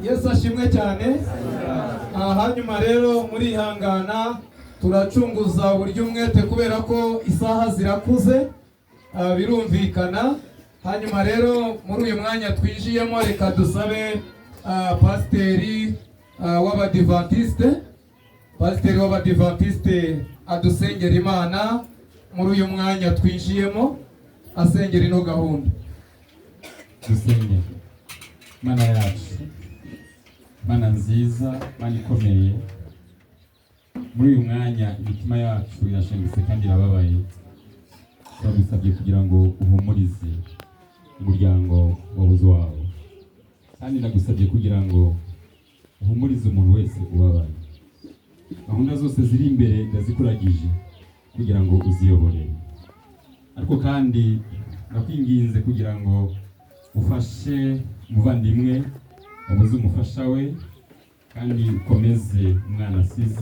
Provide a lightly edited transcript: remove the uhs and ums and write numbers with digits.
Yesu ashimwe cyane. Hanyuma rero muri hangana turacunguza uburyo umwete kubera ko isaha zirakuze, birumvikana. Hanyuma rero muri uyu mwanya twinjiyemo reka dusabe pasiteri w'abadivantiste adusengera Imana muri uyu mwanya twinjiyemo, asengera ino gahunda. Dusenge. Mana yacu, Mana nziza, Mana ikomeye, muri uyu mwanya imitima yacu irashengutse kandi irababaye. Turagusabye kugira ngo uhumurize umuryango wabuze wawe, kandi ndagusabye kugira ngo uhumurize umuntu wese ubabaye. Gahunda zose ziri imbere ndazikuragije kugira ngo uziyobore, ariko kandi nakwinginze kugira ngo ufashe umuvandimwe wabuze umufasha we, kandi ukomeze umwana asize.